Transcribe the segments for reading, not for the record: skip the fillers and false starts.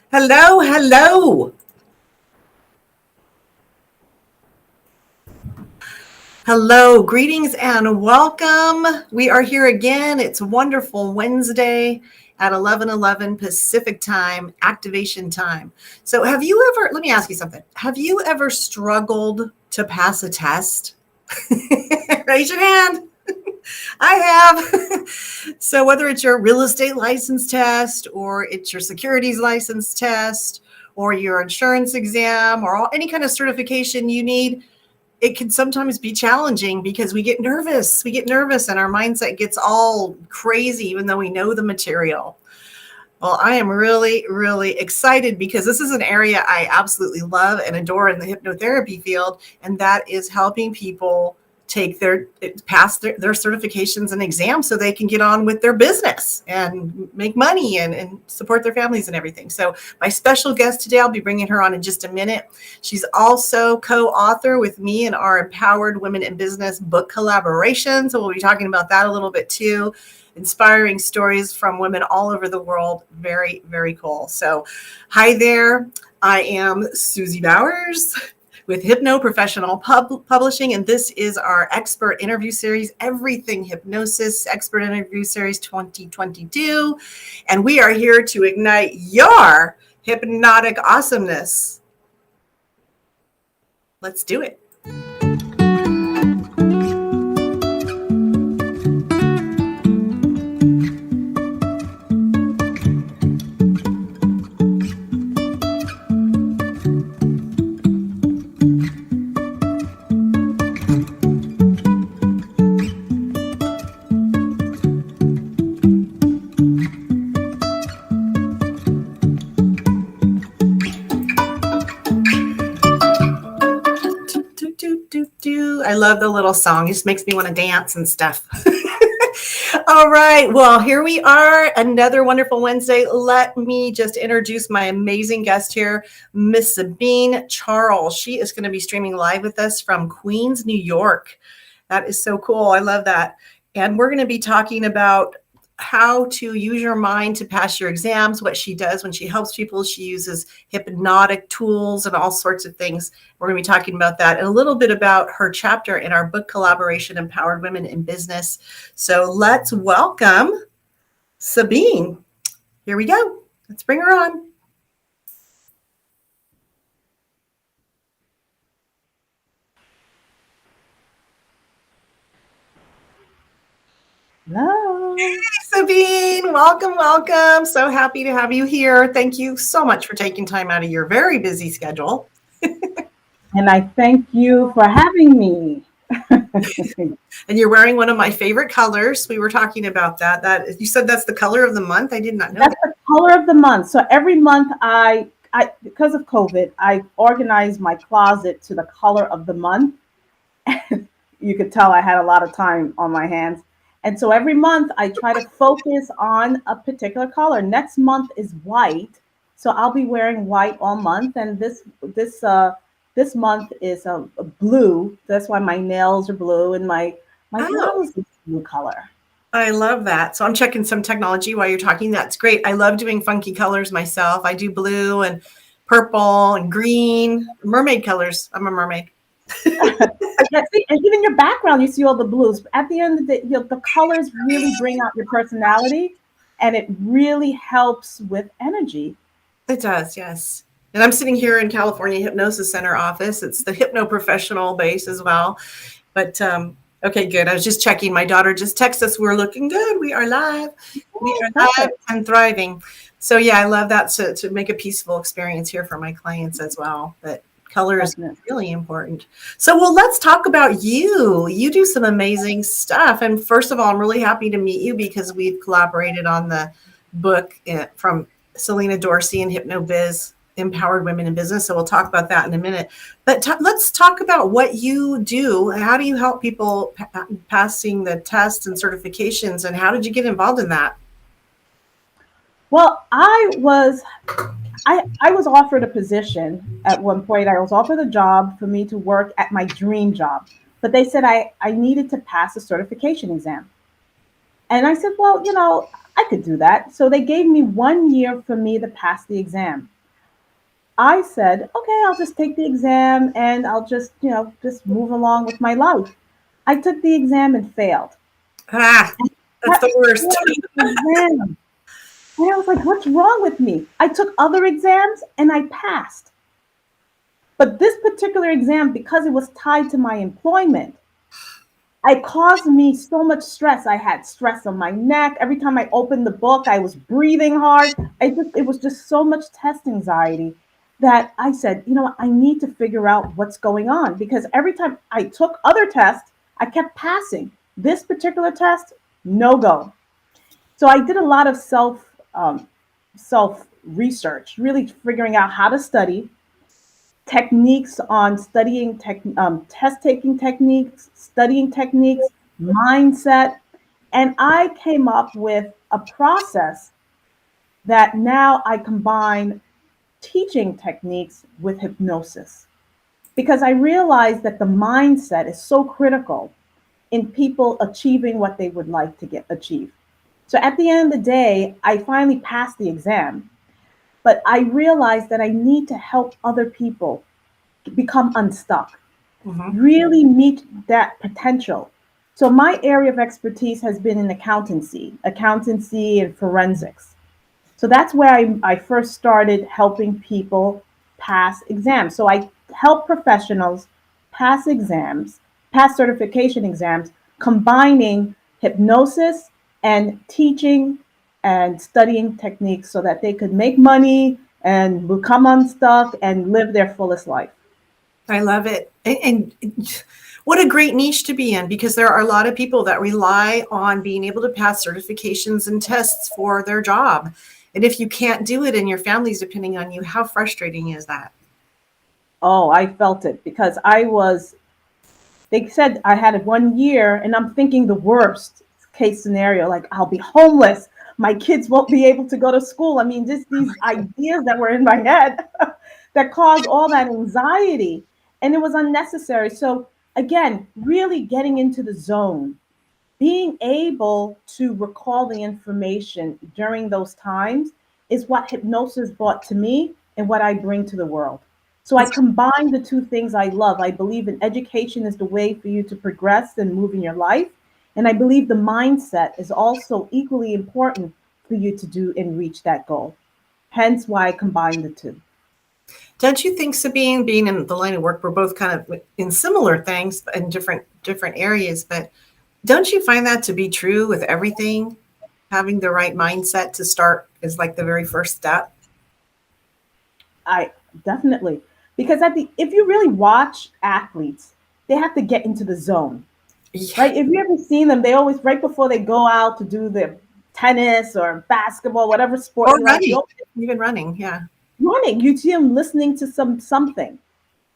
Hello, hello. Hello, greetings and welcome. We are here again. It's wonderful Wednesday at 11:11 Pacific time, activation time. So let me ask you something. Have you ever struggled to pass a test? Raise your hand. I have. So whether it's your real estate license test or it's your securities license test or your insurance exam or any kind of certification you need, it can sometimes be challenging because we get nervous. We get nervous and our mindset gets all crazy even though we know the material. Well, I am really, really excited because this is an area I absolutely love and adore in the hypnotherapy field, and that is helping people pass their certifications and exams so they can get on with their business and make money and support their families and everything. So my special guest today, I'll be bringing her on in just a minute. She's also co-author with me in our Empowered Women in Business book collaboration. So we'll be talking about that a little bit too. Inspiring stories from women all over the world. Very, very cool. So hi there. I am Susie Bowers with HypnoProfessional Publishing, and this is our expert interview series, Everything Hypnosis Expert Interview Series 2022. And we are here to ignite your hypnotic awesomeness. Let's do it. I love the little song. It just makes me want to dance and stuff. All right. Well, here we are. Another wonderful Wednesday. Let me just introduce my amazing guest here, Miss Sabine Charles. She is going to be streaming live with us from Queens, New York. That is so cool. I love that. And we're going to be talking about how to use your mind to pass your exams. What she does when she helps people, she uses hypnotic tools and all sorts of things. We're going to be talking about that and a little bit about her chapter in our book collaboration, Empowered Women in Business. So let's welcome Sabine. Here we go. Let's bring her on. Hello. Hey, Sabine, welcome, welcome. So happy to have you here. Thank you so much for taking time out of your very busy schedule. And I thank you for having me. And you're wearing one of my favorite colors. We were talking about that. That you said that's the color of the month. I did not know That's the color of the month. So every month I because of COVID, I organized my closet to the color of the month. You could tell I had a lot of time on my hands. And so every month I try to focus on a particular color. Next month is white. So I'll be wearing white all month. And this month is blue. That's why my nails are blue and my blouse is blue color. I love that. So I'm checking some technology while you're talking. That's great. I love doing funky colors myself. I do blue and purple and green, mermaid colors. I'm a mermaid. And even your background, you see all the blues. At the end of the day, the colors really bring out your personality, and it really helps with energy. It does, yes. And I'm sitting here in California Hypnosis Center office. It's the HypnoProfessional base as well. But okay, good. I was just checking. My daughter just texted us. We're looking good. We are live. We are live and thriving. So yeah, I love that to make a peaceful experience here for my clients as well. But color is really important. So, well, let's talk about you. You do some amazing stuff. And first of all, I'm really happy to meet you because we've collaborated on the book from Selena Dorsey and HypnoBiz, Empowered Women in Business. So we'll talk about that in a minute. But let's talk about what you do. How do you help people passing the tests and certifications? And how did you get involved in that? Well, I I was offered a position at one point. I was offered a job for me to work at my dream job, but they said I needed to pass a certification exam. And I said, well, I could do that. So they gave me 1 year for me to pass the exam. I said, okay, I'll just take the exam and I'll just move along with my life. I took the exam and failed. Ah, that's That the worst. horrible exam. And I was like, what's wrong with me? I took other exams and I passed. But this particular exam, because it was tied to my employment, it caused me so much stress. I had stress on my neck. Every time I opened the book, I was breathing hard. It was just so much test anxiety that I said, I need to figure out what's going on, because every time I took other tests, I kept passing. This particular test, no go. So I did a lot of self research, really figuring out how to study, techniques on test taking techniques, studying techniques, mindset. And I came up with a process that now I combine teaching techniques with hypnosis, because I realized that the mindset is so critical in people achieving what they would like to get achieved. So at the end of the day, I finally passed the exam, but I realized that I need to help other people become unstuck, Mhm. really meet that potential. So my area of expertise has been in accountancy and forensics. So that's where I first started helping people pass exams. So I help professionals pass exams, pass certification exams, combining hypnosis and teaching and studying techniques so that they could make money and become unstuck and live their fullest life. I love it. And what a great niche to be in, because there are a lot of people that rely on being able to pass certifications and tests for their job. And if you can't do it and your family's depending on you, how frustrating is that? Oh, I felt it because they said I had it 1 year, and I'm thinking the worst case scenario, like I'll be homeless. My kids won't be able to go to school. I mean, just these ideas that were in my head that caused all that anxiety, and it was unnecessary. So, again, really getting into the zone, being able to recall the information during those times is what hypnosis brought to me and what I bring to the world. So I That's combine the two things I love. I believe in education is the way for you to progress and move in your life. And I believe the mindset is also equally important for you to do and reach that goal. Hence why I combine the two. Don't you think, Sabine, being in the line of work, we're both kind of in similar things in different areas, but don't you find that to be true with everything? Having the right mindset to start is like the very first step. I definitely, because if you really watch athletes, they have to get into the zone. Yeah. Right? If you ever seen them, they always right before they go out to do their tennis or basketball, whatever sport Or you like, running, you're even running. Yeah. running. You see them listening to something.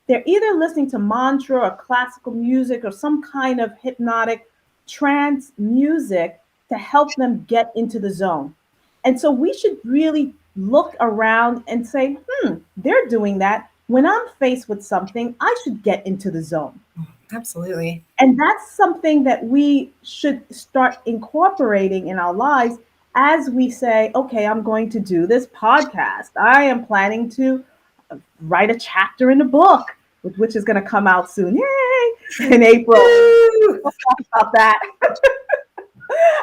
They're either listening to mantra or classical music or some kind of hypnotic trance music to help them get into the zone. And so we should really look around and say, they're doing that. When I'm faced with something, I should get into the zone. Absolutely. And that's something that we should start incorporating in our lives as we say, okay, I'm going to do this podcast. I am planning to write a chapter in a book, which is going to come out soon. Yay! In April. Woo! We'll talk about that.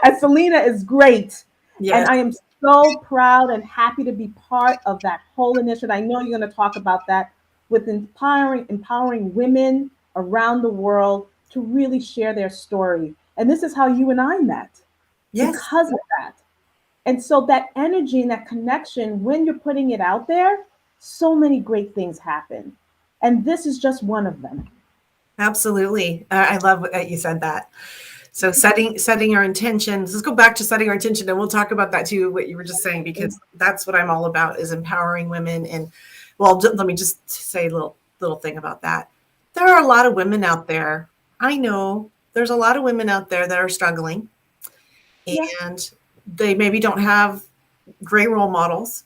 And Selena is great. And Yes. I am so proud and happy to be part of that whole initiative. I know you're going to talk about that with empowering women around the world to really share their story. And this is how you and I met Yes. because of that. And so that energy and that connection, when you're putting it out there, so many great things happen. And this is just one of them. Absolutely. I love that you said that. So setting our intentions. Let's go back to setting our intention, and we'll talk about that too. What you were just saying, because that's what I'm all about, is empowering women. And well, let me just say a little thing about that. There are a lot of women out there. I know there's a lot of women out there that are struggling, Yeah. and they maybe don't have great role models.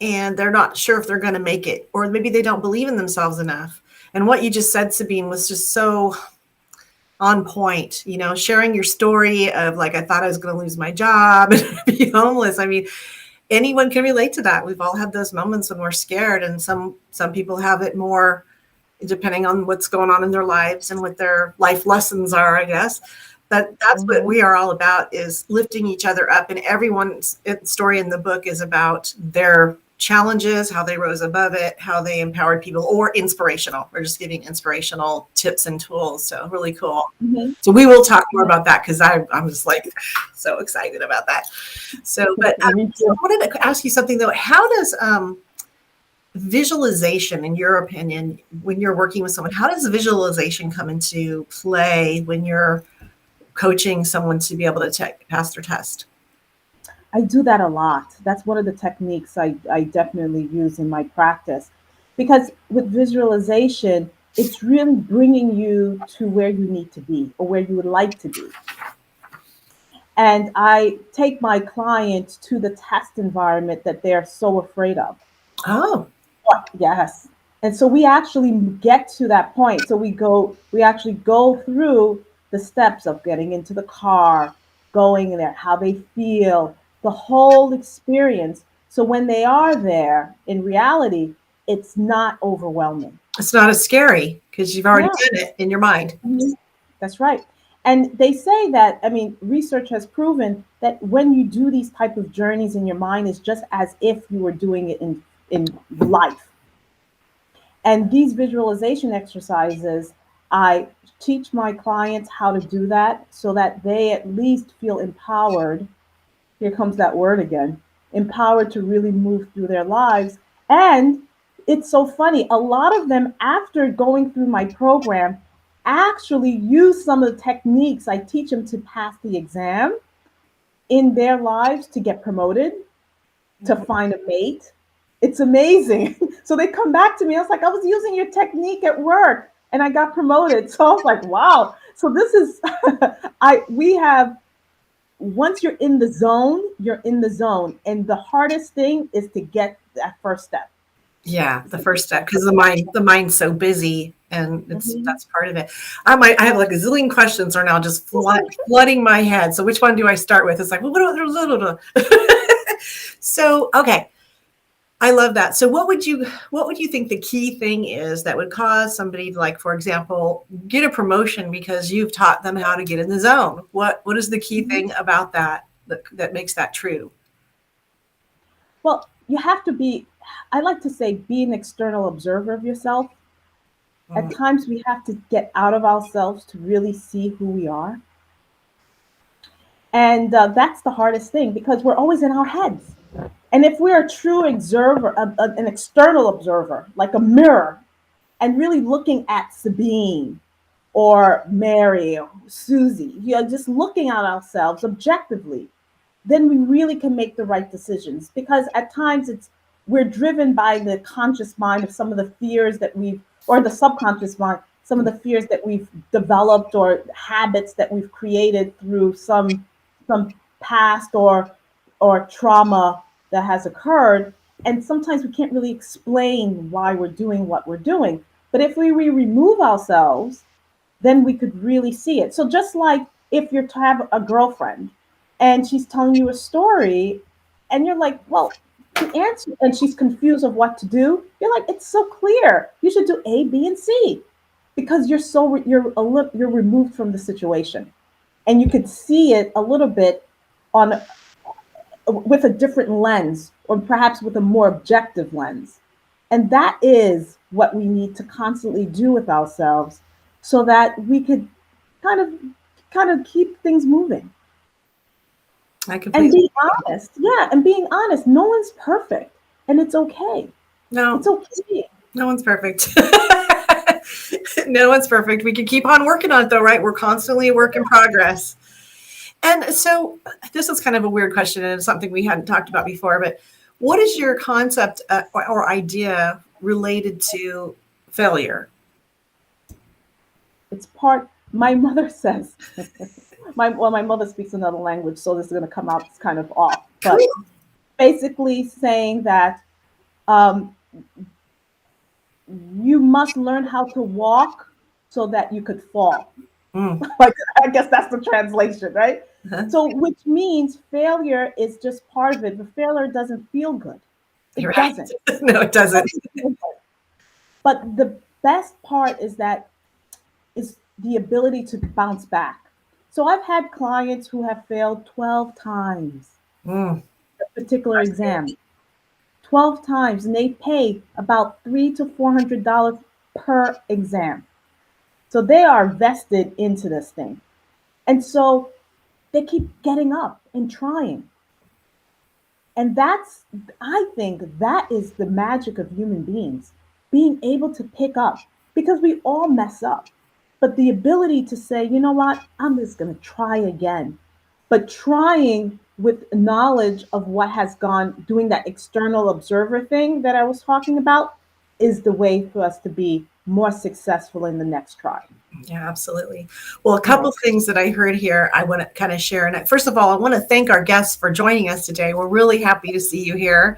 and they're not sure if they're going to make it, or maybe they don't believe in themselves enough. And what you just said, Sabine, was just so on point, sharing your story of like, I thought I was going to lose my job and be homeless. I mean, anyone can relate to that. We've all had those moments when we're scared, and some people have it more depending on what's going on in their lives and what their life lessons are, I guess. But that's what we are all about, is lifting each other up. And everyone's story in the book is about their challenges, how they rose above it, how they empowered people, or inspirational. We're just giving inspirational tips and tools. So really cool. Mm-hmm. So we will talk more about that, because I'm just like so excited about that. So, but I wanted to ask you something though. How does visualization, in your opinion, when you're working with someone, how does visualization come into play when you're coaching someone to be able to pass their test? I do that a lot. That's one of the techniques I definitely use in my practice. Because with visualization, it's really bringing you to where you need to be or where you would like to be. And I take my client to the test environment that they're so afraid of. Oh, Yes. And so we actually get to that point. So we actually go through the steps of getting into the car, going there, how they feel, the whole experience. So when they are there, in reality, it's not overwhelming. it's not as scary because you've already Yeah. done it in your mind. Mhm. That's right. And they say that, I mean, research has proven that when you do these type of journeys in your mind, it's just as if you were doing it in life. And these visualization exercises, I teach my clients how to do that so that they at least feel empowered. Here comes that word again, empowered to really move through their lives. And it's so funny, a lot of them, after going through my program, actually use some of the techniques I teach them to pass the exam in their lives to get promoted, to find a mate. It's amazing. So they come back to me. I was like, I was using your technique at work and I got promoted. So I was like, wow. So this is we have, once you're in the zone, you're in the zone. And the hardest thing is to get that first step. Yeah, It's the to first get step, that because first step. the mind's so busy, and Mhm. that's part of it. I have like a zillion questions are now just flooding my head. So which one do I start with? It's like, well, so okay, I love that. So what would you think the key thing is that would cause somebody to, like, for example, get a promotion because you've taught them how to get in the zone? What is the key Mhm. thing about that makes that true? Well, you have to be, I like to say, be an external observer of yourself. At Mm. times, we have to get out of ourselves to really see who we are. And that's the hardest thing because we're always in our heads. And if we're a true observer, an external observer, like a mirror, and really looking at Sabine or Mary or Susie, just looking at ourselves objectively, then we really can make the right decisions. Because at times we're driven by the conscious mind of some of the fears that we've, or the subconscious mind, some of the fears that we've developed or habits that we've created through some past or trauma that has occurred. And sometimes we can't really explain why we're doing what we're doing. But if we remove ourselves, then we could really see it. So just like if you're to have a girlfriend and she's telling you a story and you're like, well, the answer, and she's confused of what to do, you're like, it's so clear. You should do A, B, and C because you're removed from the situation and you could see it a little bit on with a different lens or perhaps with a more objective lens. And that is what we need to constantly do with ourselves so that we could kind of kind of keep things moving. I And completely being honest. Yeah, and being honest. No one's perfect and it's okay. no. It's okay. No one's perfect. No one's perfect. We can keep on working on it though, right? We're constantly a work in progress. And so this is kind of a weird question and it's something we hadn't talked about before, but what is your concept or idea related to failure? It's part, my mother says, my mother speaks another language, so this is going to come out kind of off, but Cool. basically saying that Um, you must learn how to walk so that you could fall. Mm. Like, I guess that's the translation, right? Uh-huh. So, which means failure is just part of it, but failure doesn't feel good. You're It right. doesn't. No, it It doesn't. doesn't feel good. But the best part is that is the ability to bounce back. So I've had clients who have failed 12 times Mm. a particular exam, 12 times, and they pay about $300 to $400 per exam. So they are vested into this thing. And so they keep getting up and trying. And that's, I think that is the magic of human beings, being able to pick up because we all mess up. But the ability to say, you know what, I'm just going to try again. But trying with knowledge of what has gone, doing that external observer thing that I was talking about is the way for us to be more successful in the next try. Yeah, absolutely. Well, a Yeah. couple things that I heard here, I want to kind of share. And first of all, I want to thank our guests for joining us today. We're really happy to see you here.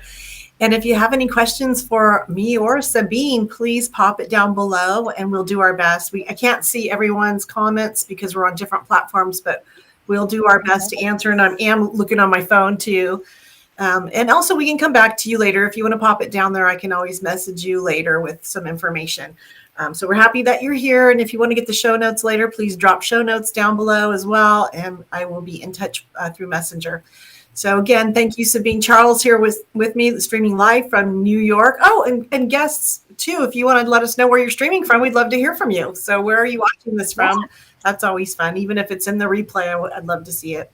And if you have any questions for me or Sabine, please pop it down below and we'll do our best. I can't see everyone's comments because we're on different platforms, but we'll do our best to answer. And I am looking on my phone too. And also, we can come back to you later. If you want to pop it down there, I can always message you later with some information. So we're happy that you're here. And if you want to get the show notes later, please drop show notes down below as well. And I will be in touch through Messenger. So again, thank you, Sabine. Charles here with me, streaming live from New York. Oh, and guests too. If you want to let us know where you're streaming from, we'd love to hear from you. So where are you watching this from? That's always fun. Even if it's in the replay, I'd love to see it.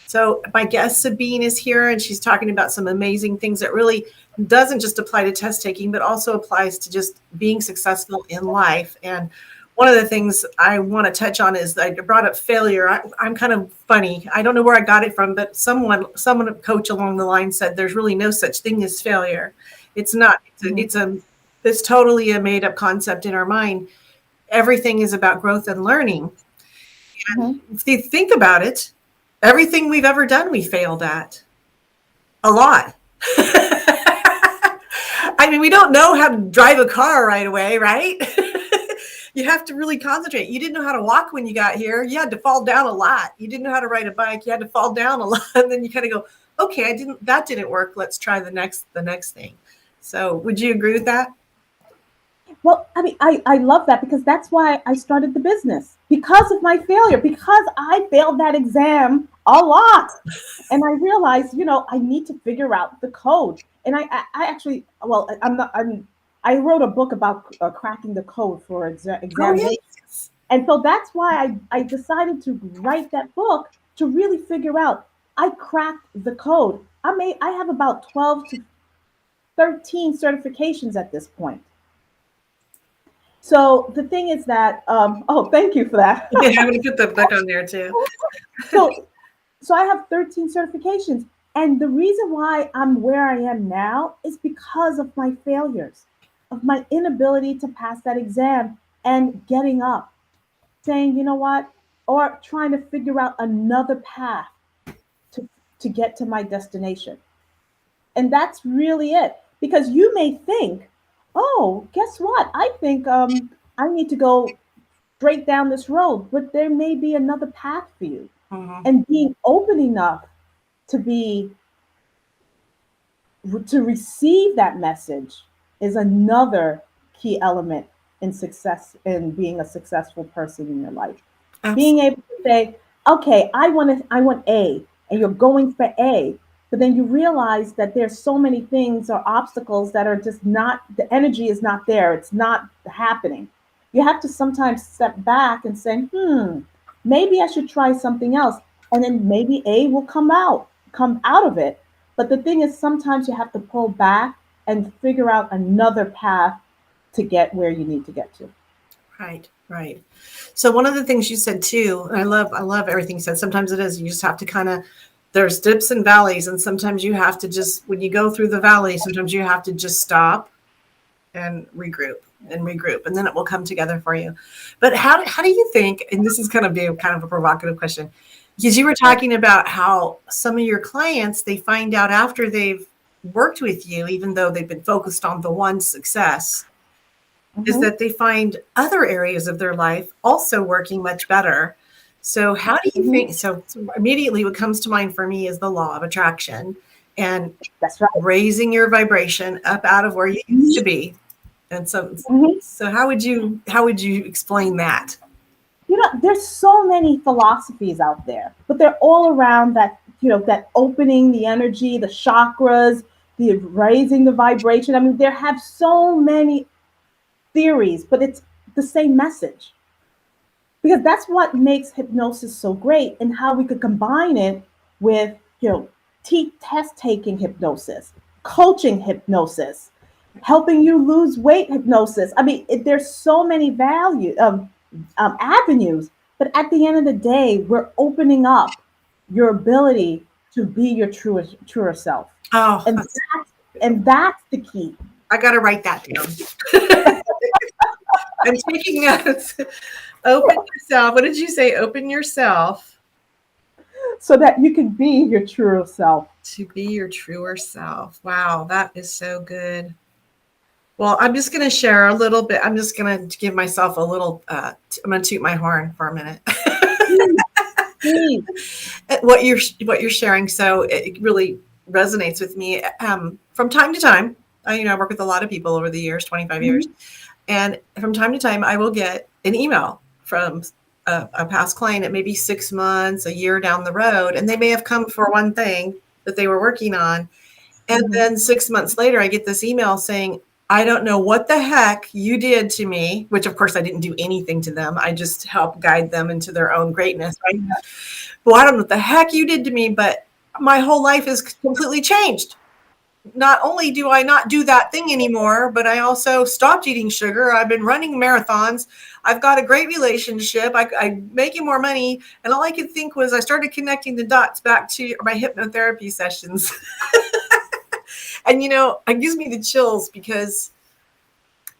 So my guest Sabine is here, and she's talking about some amazing things that really doesn't just apply to test taking, but also applies to just being successful in life. And one of the things I want to touch on is I brought up failure. I'm kind of funny. I don't know where I got it from, but someone, a coach along the line said there's really no such thing as failure. It's not. It's totally a made up concept in our mind. Everything is about growth and learning. Mhm. If you think about it, everything we've ever done, we failed at a lot. I mean, we don't know how to drive a car right away, right? You have to really concentrate. You didn't know how to walk when you got here. You had to fall down a lot. You didn't know how to ride a bike. You had to fall down a lot. And then you kind of go, okay, that didn't work. Let's try the next thing. So would you agree with that? Well, I mean, I love that because that's why I started the business because of my failure, because I failed that exam a lot. And I realized, I need to figure out the code. And I actually, well, I'm not, I wrote a book about cracking the code for Oh, examination. yes. And so that's why I decided to write that book to really figure out, I cracked the code. I have about 12 to 13 certifications at this point. So the thing is that, oh, thank you for that. Yeah, I'm going to put the book on there too. so, so I have 13 certifications, and the reason why I'm where I am now is because of my failures, of my inability to pass that exam and getting up, saying, you know what, or trying to figure out another path to to get to my destination. And that's really it. Because you may think, oh, guess what? I think I need to go straight down this road, but there may be another path for you. Mhm. And being open enough to be to receive that message is another key element in success in being a successful person in your life. Being Absolutely. able to say, okay, I want A, and you're going for A, but then you realize that there's so many things or obstacles that are just not, the energy is not there, it's not happening. You have to sometimes step back and say, maybe I should try something else. And then maybe A will come out of it. But the thing is, sometimes you have to pull back and figure out another path to get where you need to get to. Right, right. So one of the things you said too, and I love everything you said. Sometimes it is you just have to kind of there's dips and valleys, and sometimes you have to just when you go through the valley, sometimes you have to just stop and regroup, and then it will come together for you. But how do you think? And this is going to be kind of a provocative question, because you were talking about how some of your clients they find out after they've worked with you, even though they've been focused on the one success, is Hmm. that they find other areas of their life also working much better. So, how do you Hmm. think? So immediately, what comes to mind for me is the law of attraction and That's right. raising your vibration up out of where you used to be. And Hmm. so how would you explain that? There's so many philosophies out there, but they're all around that, that opening the energy, the chakras, the raising the vibration. I mean, there have so many theories, but it's the same message. Because that's what makes hypnosis so great, and how we could combine it with, test taking hypnosis, coaching hypnosis, helping you lose weight hypnosis. I mean, there's so many avenues, but at the end of the day, we're opening up your ability to be your truer self, Oh, and that's the key. I got to write that down. I'm taking notes. Open yourself. What did you say? Open yourself So that you can be your truer self. to be your truer self. Wow, that is so good. Well, I'm just going to share a little bit. I'm just going to give myself a little, I'm going to toot my horn for a minute. Please. what you're sharing, so it really resonates with me. From time to time, I work with a lot of people over the years, 25 years, Mhm. and from time to time, I will get an email from a past client at maybe 6 months, a year down the road, and they may have come for one thing that they were working on, and Mhm. then 6 months later, I get this email saying, I don't know what the heck you did to me, which of course I didn't do anything to them. I just helped guide them into their own greatness, right? Well, I don't know what the heck you did to me, but my whole life is completely changed. Not only do I not do that thing anymore, but I also stopped eating sugar. I've been running marathons. I've got a great relationship. I'm making more money. And all I could think was I started connecting the dots back to my hypnotherapy sessions. And, it gives me the chills because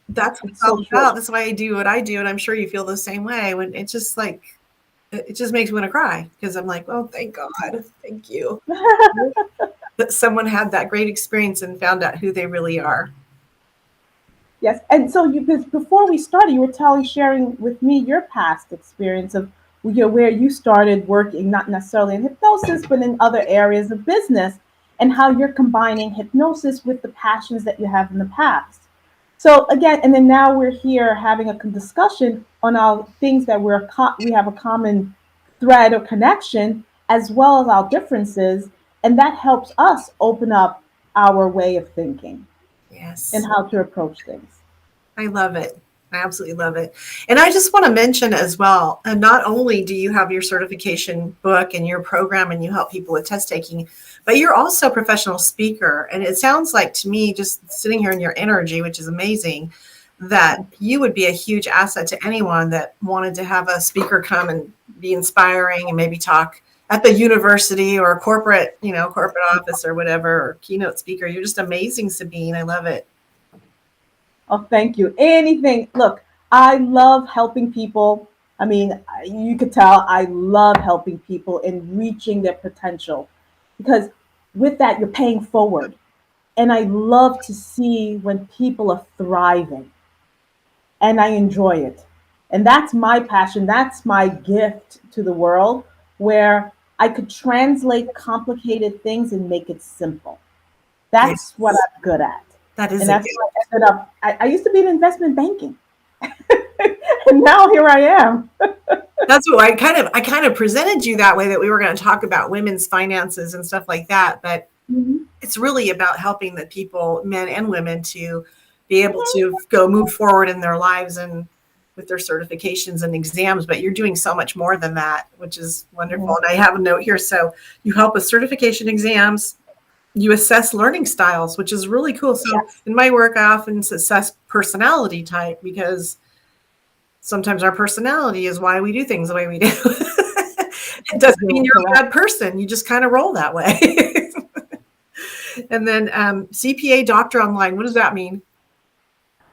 that's what it's It's so all true. about. That's why I do what I do. And I'm sure you feel the same way. When it's just like, it just makes me want to cry because I'm like, oh, thank God. Thank you that someone had that great experience and found out who they really are. Yes, and so before we started, you were sharing with me your past experience of, where you started working, not necessarily in hypnosis, but in other areas of business, and how you're combining hypnosis with the passions that you have in the past. So again, and then now we're here having a discussion on our things that we have a common thread or connection, as well as our differences, and that helps us open up our way of thinking and Yes. how to approach things. I love it. I absolutely love it. And I just want to mention as well, and not only do you have your certification book and your program and you help people with test taking, but you're also a professional speaker. And it sounds like to me, just sitting here in your energy, which is amazing, that you would be a huge asset to anyone that wanted to have a speaker come and be inspiring and maybe talk at the university or corporate office or whatever, or keynote speaker. You're just amazing, Sabine. I love it. Oh, thank you. Anything. Look, I love helping people. I mean, you could tell I love helping people in reaching their potential, because with that, you're paying forward. And I love to see when people are thriving, and I enjoy it. And that's my passion. That's my gift to the world, where I could translate complicated things and make it simple. That's what Yes. I'm good at. That is And a that's gift. why I ended up, I used to be in investment banking. And now here I am. That's what I kind of presented you that way, that we were going to talk about women's finances and stuff like that. But Mhm. it's really about helping the people, men and women, to be able to go move forward in their lives and with their certifications and exams. But you're doing so much more than that, which is wonderful. Mhm. And I have a note here. So you help with certification exams. You assess learning styles, which is really cool. So Yes. in my work, I often assess personality type because sometimes our personality is why we do things the way we do. It doesn't mean You're you're a correct. bad person. You just kind of roll that way. And then CPA doctor online. What does that mean?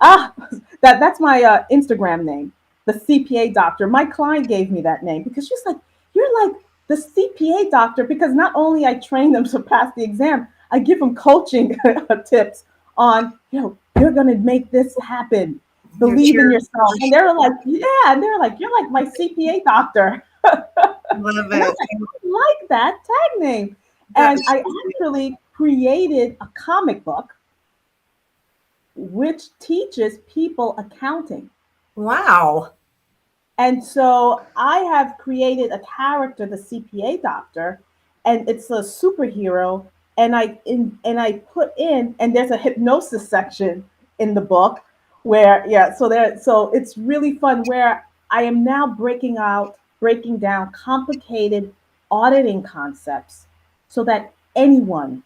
Ah, that's my Instagram name, the CPA doctor. My client gave me that name because she's like, you're like the CPA doctor, because not only I train them to pass the exam, I give them coaching tips on, you're going to make this happen. Your Believe in cheer. yourself. And they're like, yeah. And they're like, you're like my CPA doctor. Love And I it. was like, I like that tag name. That And is I actually created a comic book which teaches people accounting. wow. And so I have created a character, the CPA doctor, and it's a superhero. And I put in, and there's a hypnosis section in the book where, so it's really fun where I am now breaking down complicated auditing concepts so that anyone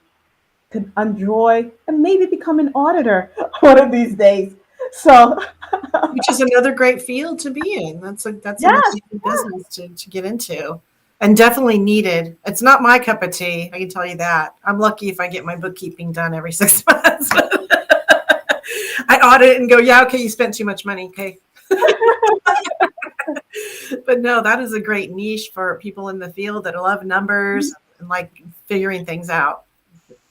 could enjoy and maybe become an auditor one of these days. So Which is another great field to be in. That's an yes, amazing business to get into. And definitely needed. It's not my cup of tea, I can tell you that. I'm lucky if I get my bookkeeping done every 6 months. I audit and go, yeah, okay, you spent too much money. Okay. But no, that is a great niche for people in the field that love numbers and like figuring things out.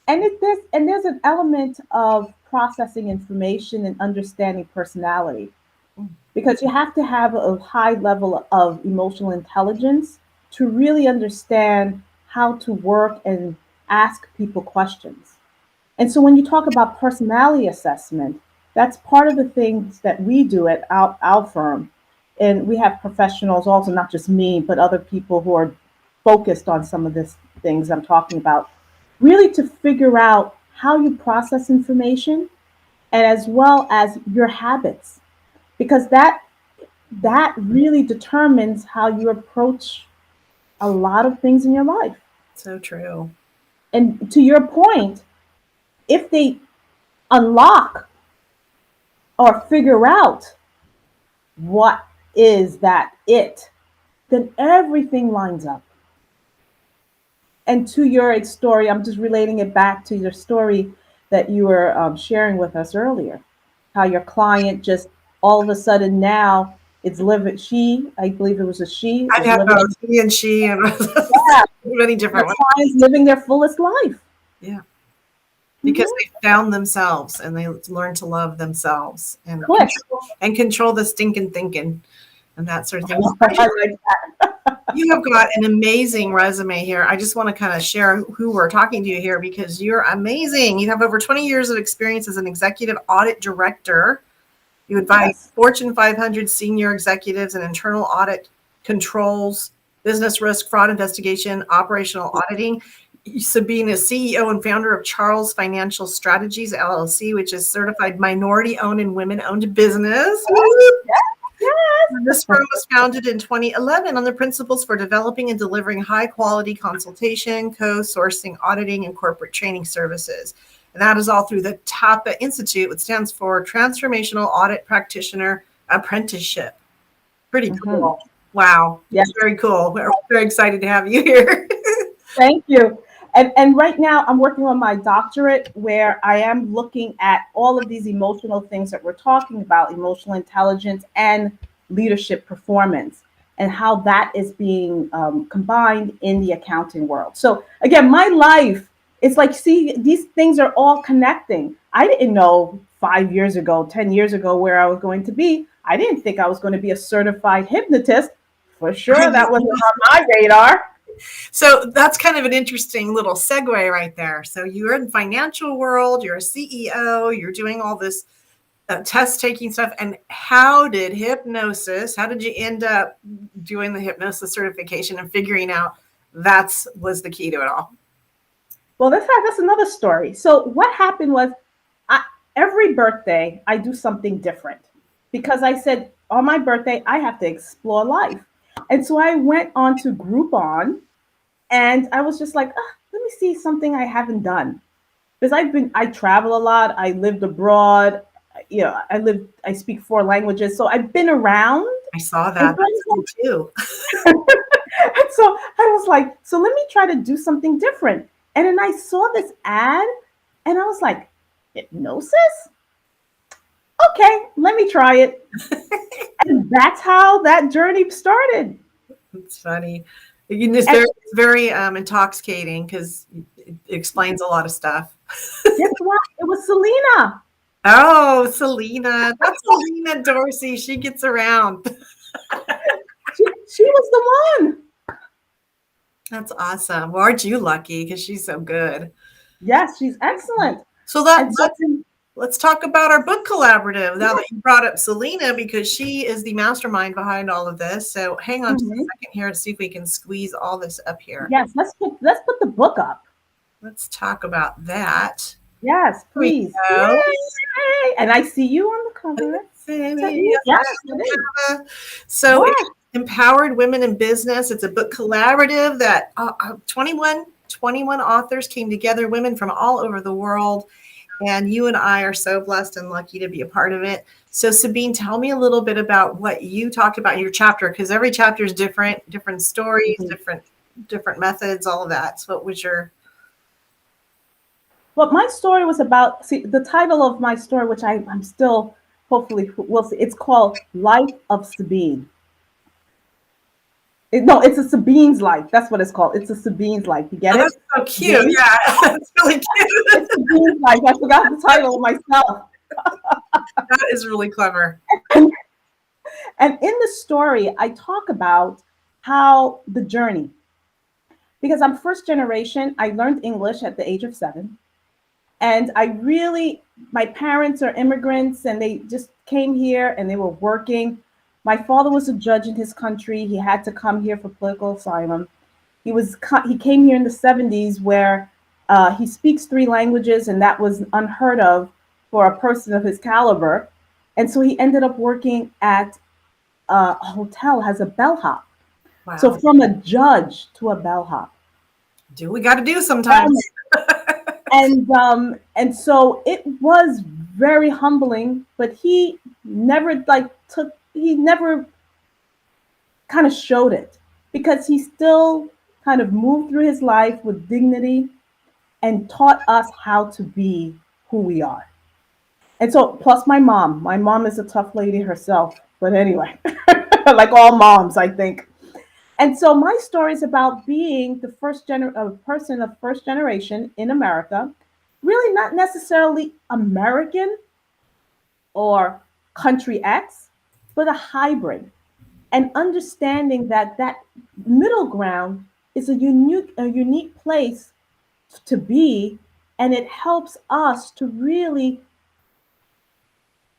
and there's an element of processing information and understanding personality because you have to have a high level of emotional intelligence to really understand how to work and ask people questions. And so when you talk about personality assessment, that's part of the things that we do at our firm. And we have professionals also, not just me, but other people who are focused on some of these things I'm talking about, really to figure out how you process information and as well as your habits, because that really determines how you approach a lot of things in your life. So true. And to your point, if they unlock or figure out what is that it, then everything lines up. And to your story, I'm just relating it back to your story that you were sharing with us earlier, how your client just all of a sudden now it's living, she, I believe it was a she, I've is had living, both he and she and yeah, many your different ones. client's living their fullest life. Yeah. Because Hmm. they found themselves and they learned to love themselves Click. and control the stinking thinking and that sort of thing. Well, I like you have got an amazing resume here. I just want to kind of share who we're talking to here because you're amazing. You have over 20 years of experience as an executive audit director. You advise yes. Fortune 500 senior executives in internal audit controls, business risk, fraud investigation, operational auditing. Sabine is CEO and founder of Charles Financial Strategies, LLC, which is certified minority owned and women owned business. This firm was founded in 2011 on the principles for developing and delivering high quality consultation, co-sourcing, auditing, and corporate training services. And that is all through the TAPA Institute, which stands for Transformational Audit Practitioner Apprenticeship. Pretty Hmm. cool. Wow. Yes. Very cool. We're very excited to have you here. Thank you. And right now I'm working on my doctorate where I am looking at all of these emotional things that we're talking about, emotional intelligence and leadership performance, and how that is being combined in the accounting world. So again, my life, it's like, see, these things are all connecting. I didn't know 5 years ago, 10 years ago where I was going to be. I didn't think I was going to be a certified hypnotist. For sure, that wasn't on my radar. So that's kind of an interesting little segue right there. So you're in the financial world, you're a CEO, you're doing all this test taking stuff. And how did how did you end up doing the hypnosis certification and figuring out that's was the key to it all? Well, that's another story. So what happened was, I, every birthday I do something different because I said on my birthday I have to explore life, and so I went on to Groupon, and I was just like, let me see something I haven't done because I travel a lot. I lived abroad. I speak 4 languages, so I've been around. I saw And that. so, That's cool too. and so I was like, so let me try to do something different. And then I saw this ad and I was like, hypnosis? Okay, let me try it. And that's how that journey started. It's funny. It's And very intoxicating because explains a lot of stuff. Guess what? It was Selena. Oh, Selena. That's Selena Dorsey. She gets around. She was the one. That's awesome. Well, aren't you lucky? Because she's so good. Yes, she's excellent. So that And so, let's talk about our book collaborative now that you brought up Selena, because she is the mastermind behind all of this. So hang on just a second here to see if we can squeeze all this up here. yes, let's put the book up. Let's talk about that. Yes, Here we please. go. Yay! And I see you on the cover. Yes. So Yes. it's Empowered Women in Business. It's a book collaborative that 21 authors came together, women from all over the world. And you and I are so blessed and lucky to be a part of it. So Sabine, tell me a little bit about what you talked about in your chapter, because every chapter is different stories, different methods, all of that. So what was your... What my story was about, see, the title of my story, which I'm still, hopefully, we'll see, it's called Life of Sabine. No, it's a Sabine's life. That's what it's called. It's a Sabine's life. You get it? That's so cute. Sabine? Yeah, it's really cute. It's Sabine's life. I forgot the title myself. That is really clever. And in the story, I talk about how the journey, because I'm first generation, I learned English at the age of 7. And my parents are immigrants and they just came here and they were working. My father was a judge in his country. He had to come here for political asylum. He came here in the 70s where he speaks 3 languages, and that was unheard of for a person of his caliber. And so he ended up working at a hotel as a bellhop. Wow. So from a judge to a bellhop. We got to do sometimes. And so it was very humbling, but he never kind of showed it, because he still kind of moved through his life with dignity and taught us how to be who we are. And so, plus my mom is a tough lady herself, but anyway, like all moms, I think. And so my story is about being the person of first generation in America, really not necessarily American or country X, but a hybrid, and understanding that middle ground is a unique place to be, and it helps us to really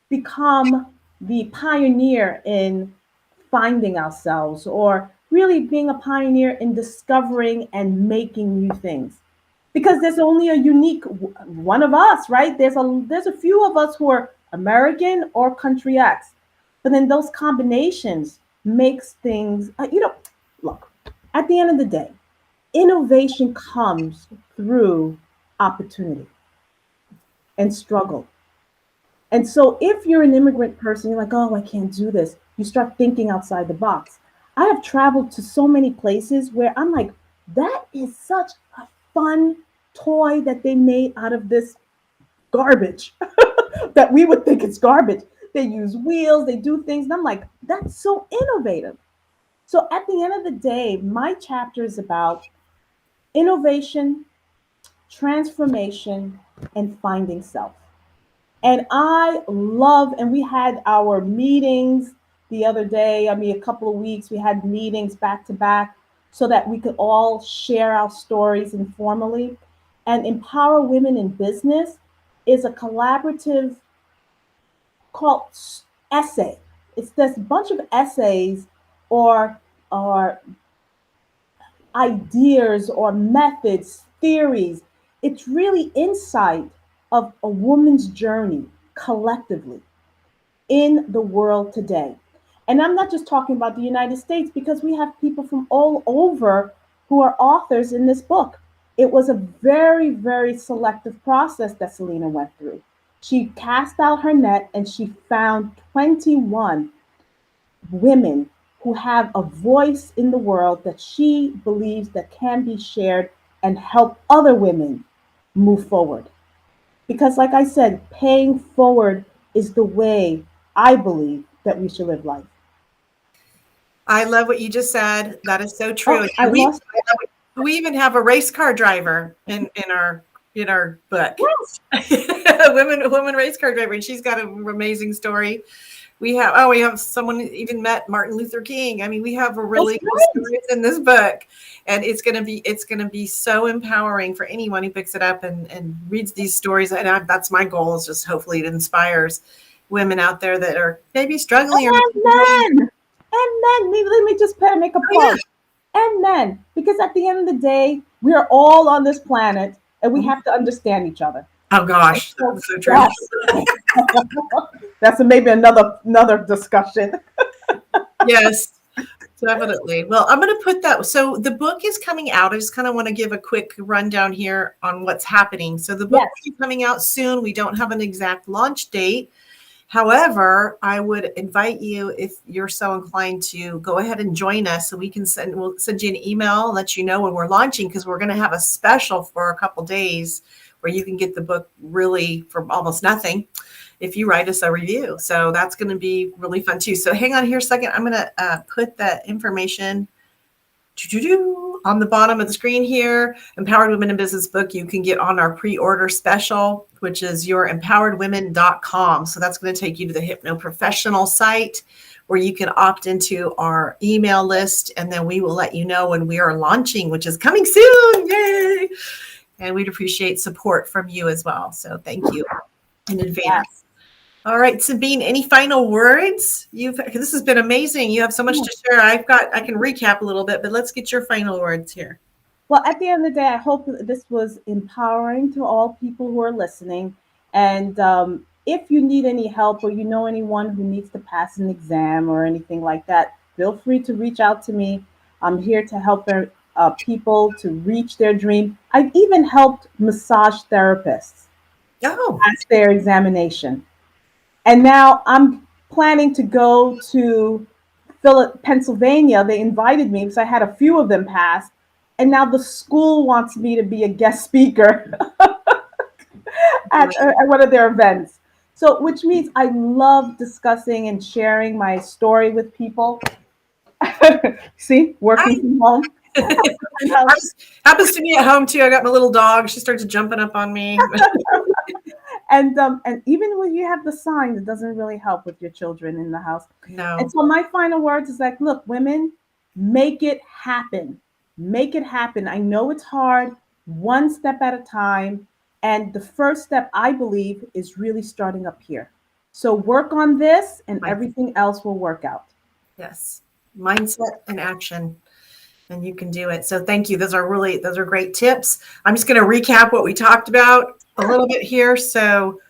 become the pioneer in finding ourselves, or really being a pioneer in discovering and making new things, because there's only a unique one of us, right? There's a few of us who are American or country X, but then those combinations makes things, look, at the end of the day, innovation comes through opportunity and struggle. And so if you're an immigrant person, you're like, oh, I can't do this. You start thinking outside the box. I have traveled to so many places where I'm like, that is such a fun toy that they made out of this garbage that we would think it's garbage. They use wheels, they do things. And I'm like, that's so innovative. So at the end of the day, my chapter is about innovation, transformation, and finding self. And I love, and we had our meetings the other day, a couple of weeks, we had meetings back to back so that we could all share our stories informally. And Empower Women in Business is a collaborative called Essay. It's this bunch of essays or ideas or methods, theories. It's really insight of a woman's journey collectively in the world today. And I'm not just talking about the United States, because we have people from all over who are authors in this book. It was a very, very selective process that Selena went through. She cast out her net and she found 21 women who have a voice in the world that she believes that can be shared and help other women move forward. Because like I said, paying forward is the way I believe that we should live life. I love what you just said. That is so true. Oh, I lost. We even have a race car driver in our book. Yes. A women race car driver, and she's got an amazing story. We have someone who even met Martin Luther King. I mean, we have a That's really cool great. stories in this book, and it's gonna be so empowering for anyone who picks it up and reads these stories. And that's my goal, is just hopefully it inspires women out there that are maybe struggling or And men. And men. Let me just make a oh yeah. plug. And men. Because at the end of the day, we are all on this planet and we have to understand each other. Oh gosh, So that's so true. yes. That's maybe another discussion. Yes. Definitely. Well, I'm going to put that. So the book is coming out. I just kind of want to give a quick rundown here on what's happening. So the book Yes. will be coming out soon. We don't have an exact launch date. However, I would invite you, if you're so inclined, to go ahead and join us, so we'll send you an email, let you know when we're launching, because we're going to have a special for a couple days where you can get the book really for almost nothing if you write us a review. So that's going to be really fun too. So hang on here a second. I'm going to put that information on the bottom of the screen here. Empowered Women in Business book you can get on our pre-order special, which is yourempoweredwomen.com. So that's going to take you to the HypnoProfessional site, where you can opt into our email list, and then we will let you know when we are launching, which is coming soon. Yay! And we'd appreciate support from you as well. So thank you in advance. Yes. All right, Sabine, any final words? This has been amazing. You have so much to share. I can recap a little bit, but let's get your final words here. Well, at the end of the day, I hope that this was empowering to all people who are listening. And if you need any help, or you know anyone who needs to pass an exam or anything like that, feel free to reach out to me. I'm here to help people to reach their dream. I've even helped massage therapists Oh, pass their examination. And now I'm planning to go to Pennsylvania. They invited me because I had a few of them pass. And now the school wants me to be a guest speaker at one of their events. So, which means I love discussing and sharing my story with people. See, working from home. happens to me at home too. I got my little dog. She starts jumping up on me. And even when you have the signs, it doesn't really help with your children in the house. No. And so my final words is like, look, women, make it happen. Make it happen. I know it's hard, one step at a time. And the first step, I believe, is really starting up here. So work on this and everything else will work out. Yes. Mindset and action. And you can do it. So thank you. Those are great tips. I'm just going to recap what we talked about a little bit here. So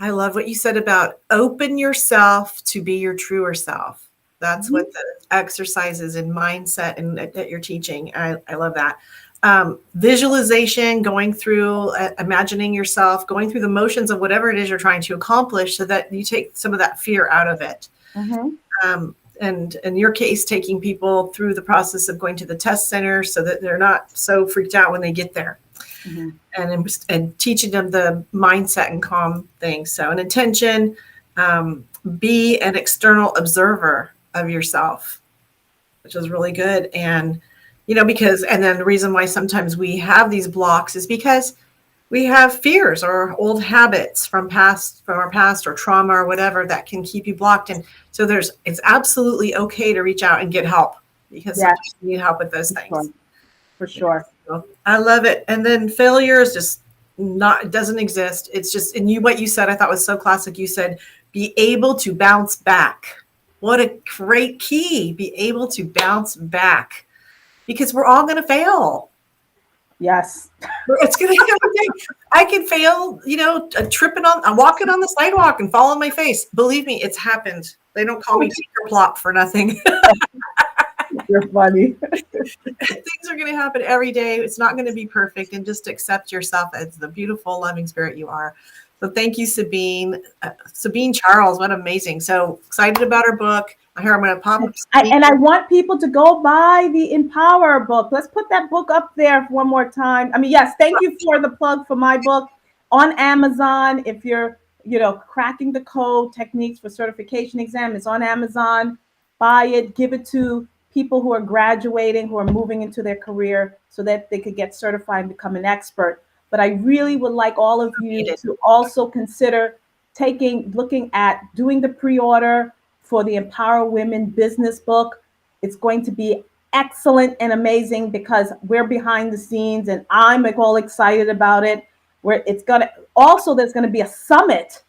I love what you said about open yourself to be your truer self. That's what the exercises in mindset and that you're teaching. I love that. Visualization, going through, imagining yourself, going through the motions of whatever it is you're trying to accomplish, so that you take some of that fear out of it. And in your case, taking people through the process of going to the test center so that they're not so freaked out when they get there. And teaching them the mindset and calm things. So an intention, be an external observer of yourself, which is really good. And, and then the reason why sometimes we have these blocks is because we have fears or old habits from our past or trauma or whatever that can keep you blocked. And so it's absolutely okay to reach out and get help, because sometimes you need help with those things. For sure. I love it. And then failure is just it doesn't exist. It's just, and what you said, I thought was so classic. You said, be able to bounce back. What a great key. Be able to bounce back, because we're all going to fail. Yes. It's going to happen. I can fail, I'm walking on the sidewalk and fall on my face. Believe me, it's happened. They don't call me Tinker Plop for nothing. You're funny. Things are going to happen every day. It's not going to be perfect, and just accept yourself as the beautiful, loving spirit you are. So thank you, Sabine. Sabine Charles, what amazing. So excited about her book. Here, I'm going to pop up. And I want people to go buy the Empower book. Let's put that book up there one more time. I mean, yes, thank you for the plug for my book on Amazon. If you're, cracking the code, techniques for certification exam, it's on Amazon. Buy it, give it to people who are graduating, who are moving into their career so that they could get certified and become an expert. But I really would like all of you to also consider looking at doing the pre-order for the Empower Women business book. It's going to be excellent and amazing because we're behind the scenes and I'm like all excited about it. Where it's gonna also there's gonna be a summit.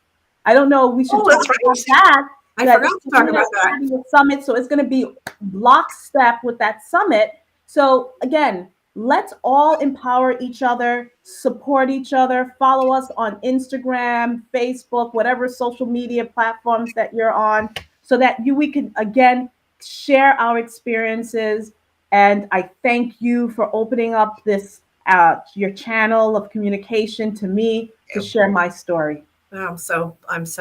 I don't know. We should talk about that. I forgot to talk about that. Having a summit, so it's going to be lockstep with that summit. So again, let's all empower each other, support each other, follow us on Instagram, Facebook, whatever social media platforms that you're on, so that we can again share our experiences. And I thank you for opening up this your channel of communication to me to share my story. I'm so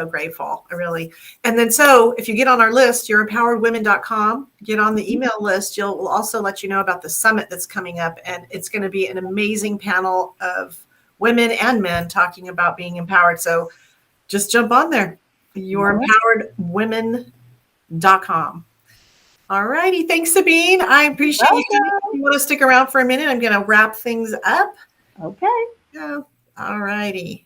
grateful. I really. And then so if you get on our list, you're empoweredwomen.com, get on the email list. We'll also let you know about the summit that's coming up. And it's going to be an amazing panel of women and men talking about being empowered. So just jump on there. You're empoweredwomen.com. All righty. Thanks, Sabine. I appreciate you. If you want to stick around for a minute, I'm going to wrap things up. Okay. Yeah. All righty.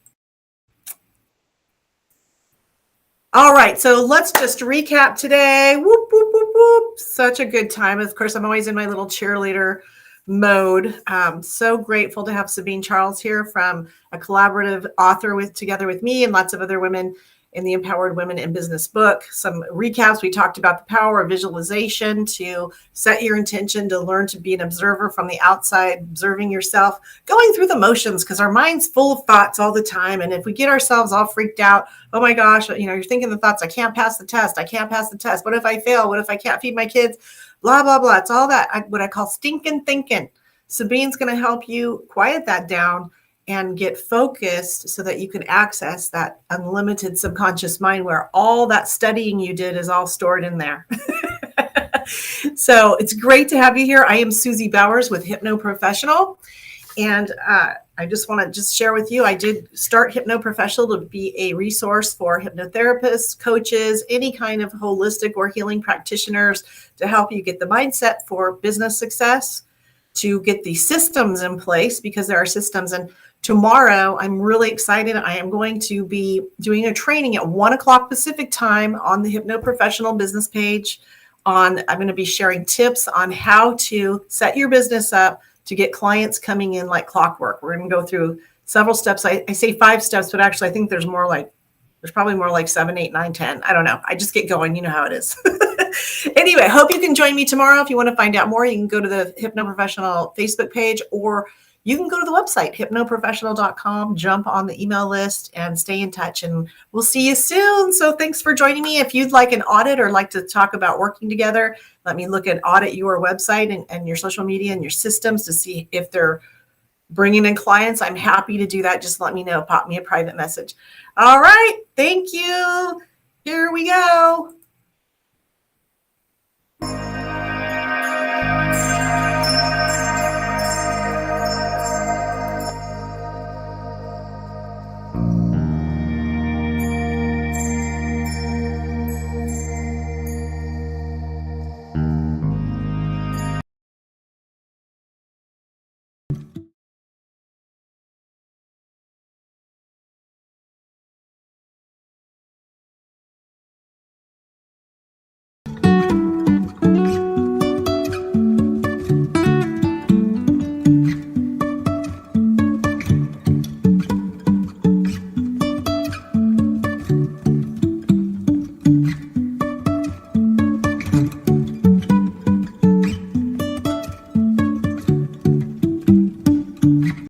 All right, so let's just recap today. Whoop, whoop, whoop, whoop. Such a good time. Of course, I'm always in my little cheerleader mode. So grateful to have Sabine Charles here, from a collaborative author together with me and lots of other women in the Empowered Women in Business book. Some recaps. We talked about the power of visualization to set your intention, to learn to be an observer from the outside, observing yourself, going through the motions, because our mind's full of thoughts all the time. And if we get ourselves all freaked out, oh my gosh, you're thinking the thoughts, I can't pass the test. I can't pass the test. What if I fail? What if I can't feed my kids? Blah, blah, blah. It's all that, what I call stinking thinking. Sabine's going to help you quiet that down and get focused so that you can access that unlimited subconscious mind where all that studying you did is all stored in there. So it's great to have you here. I am Susie Bowers with HypnoProfessional. And I just want to share with you, I did start HypnoProfessional to be a resource for hypnotherapists, coaches, any kind of holistic or healing practitioners to help you get the mindset for business success, to get the systems in place, because there are systems. And tomorrow, I'm really excited. I am going to be doing a training at 1 o'clock Pacific time on the HypnoProfessional business page. I'm going to be sharing tips on how to set your business up to get clients coming in like clockwork. We're going to go through several steps. I say 5 steps, but actually I think there's probably more like 7, 8, 9, 10. I don't know. I just get going. You know how it is. Anyway, hope you can join me tomorrow. If you want to find out more, you can go to the HypnoProfessional Facebook page, or you can go to the website, HypnoProfessional.com, jump on the email list and stay in touch. And we'll see you soon. So thanks for joining me. If you'd like an audit or like to talk about working together, let me audit your website and your social media and your systems to see if they're bringing in clients. I'm happy to do that. Just let me know. Pop me a private message. All right. Thank you. Here we go.